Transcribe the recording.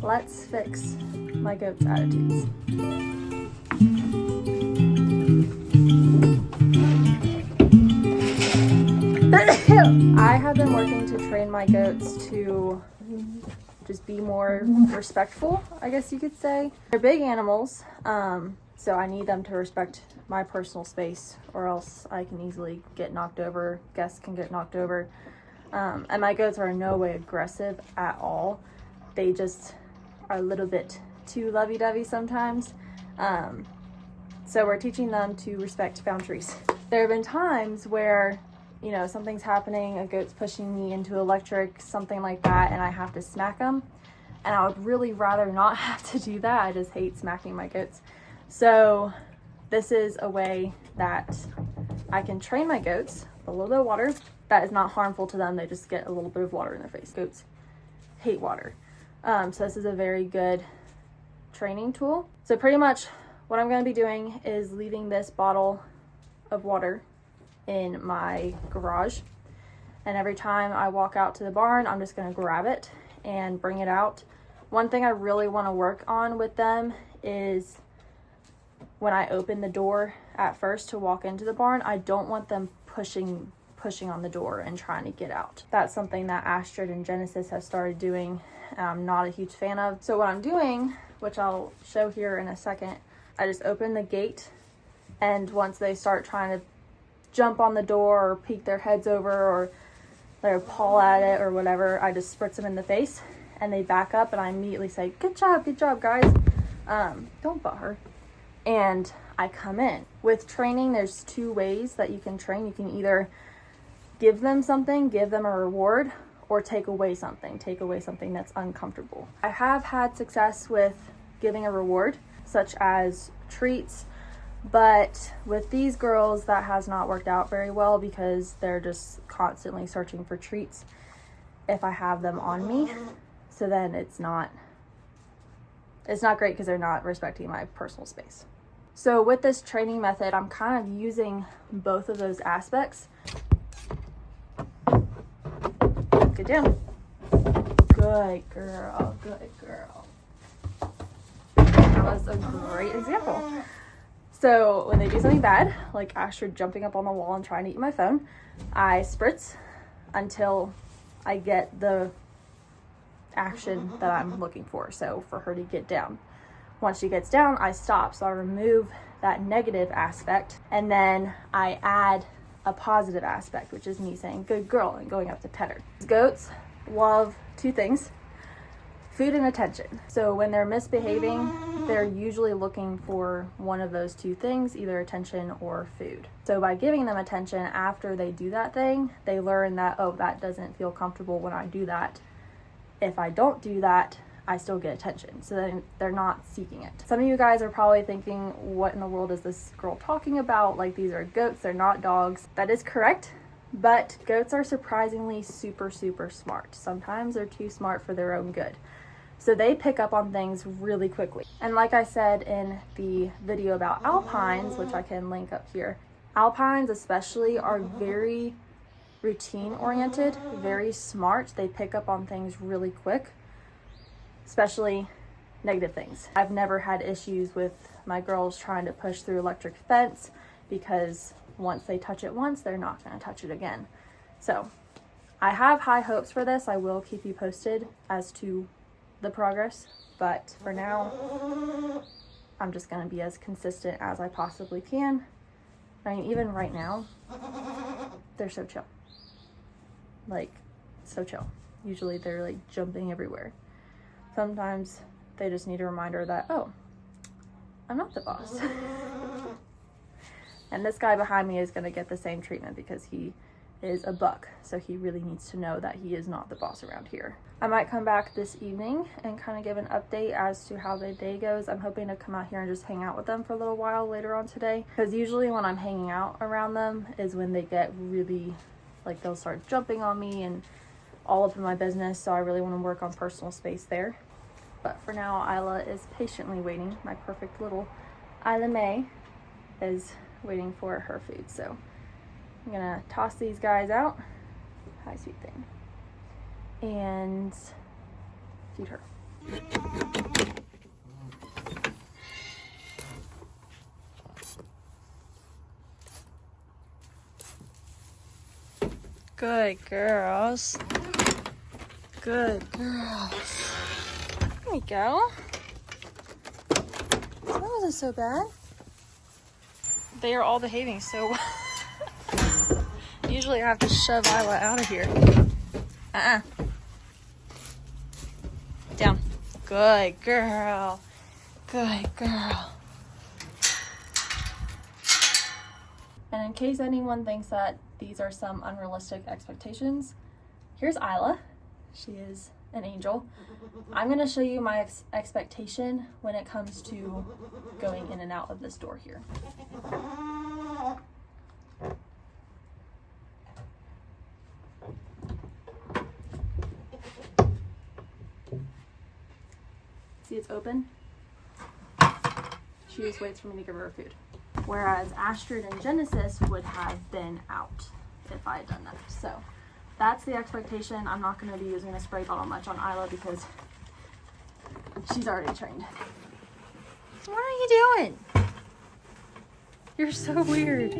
let's fix my goats' attitudes. I have been working to train my goats to just be more respectful, I guess you could say. They're big animals, so I need them to respect my personal space, or else I can easily get knocked over, guests can get knocked over. And my goats are in no way aggressive at all. They just are a little bit too lovey-dovey sometimes. So we're teaching them to respect boundaries. There have been times where, you know, something's happening, a goat's pushing me into electric, something like that, and I have to smack them. And I would really rather not have to do that. I just hate smacking my goats. So this is a way that I can train my goats with a little bit of water that is not harmful to them. They just get a little bit of water in their face. Goats hate water. So this is a very good training tool. So pretty much what I'm going to be doing is leaving this bottle of water in my garage, and every time I walk out to the barn, I'm just going to grab it and bring it out. One thing I really want to work on with them is when I open the door at first to walk into the barn, I don't want them pushing on the door and trying to get out. That's something that Astrid and Genesis have started doing, and I'm not a huge fan of. So what I'm doing, which I'll show here in a second, I just open the gate, and once they start trying to jump on the door or peek their heads over or their paw at it or whatever, I just spritz them in the face, and they back up, and I immediately say, good job guys. Don't butt her. And I come in. With training, there's two ways that you can train. You can either give them something, give them a reward, or take away something that's uncomfortable. I have had success with giving a reward, such as treats, but with these girls that has not worked out very well because they're just constantly searching for treats if I have them on me. So then it's not great because they're not respecting my personal space. So with this training method, I'm kind of using both of those aspects. Good job. Good girl. That was a great example. So when they do something bad, like Astrid jumping up on the wall and trying to eat my phone, I spritz until I get the action that I'm looking for. So for her to get down. Once she gets down, I stop. So I remove that negative aspect, and then I add a positive aspect, which is me saying, good girl, and going up to pet her. Goats love two things: food and attention. So when they're misbehaving, they're usually looking for one of those two things, either attention or food. So by giving them attention after they do that thing, they learn that, oh, that doesn't feel comfortable when I do that. If I don't do that, I still get attention. So then they're not seeking it. Some of you guys are probably thinking, what in the world is this girl talking about? Like, these are goats, they're not dogs. That is correct. But goats are surprisingly super smart. Sometimes they're too smart for their own good. So they pick up on things really quickly. And like I said in the video about alpines, which I can link up here, alpines especially are very routine oriented, very smart. They pick up on things really quick, especially negative things. I've never had issues with my girls trying to push through electric fence, because once they touch it once, they're not going to touch it again. So I have high hopes for this. I will keep you posted as to the progress, but for now, I'm just going to be as consistent as I possibly can. I mean, even right now, they're so chill. Like, so chill. Usually they're like jumping everywhere. Sometimes they just need a reminder that, oh, I'm not the boss. And this guy behind me is going to get the same treatment because he is a buck. So he really needs to know that he is not the boss around here. I might come back this evening and kind of give an update as to how the day goes. I'm hoping to come out here and just hang out with them for a little while later on today. Because usually when I'm hanging out around them is when they get really, like, they'll start jumping on me and all up in my business. So I really want to work on personal space there. But for now, Isla is patiently waiting. My perfect little Isla May is waiting for her food. So I'm gonna toss these guys out. Hi, sweet thing. And feed her. Good girls. Good girls. There we go. That wasn't so bad. They are all behaving so well. Usually I have to shove Isla out of here. Down. Good girl. Good girl. And in case anyone thinks that these are some unrealistic expectations, here's Isla. She is an angel. I'm going to show you my expectation when it comes to going in and out of this door here. See, it's open. She just waits for me to give her food. Whereas Astrid and Genesis would have been out if I had done that. So that's the expectation. I'm not going to be using a spray bottle much on Isla because she's already trained. What are you doing? You're so weird.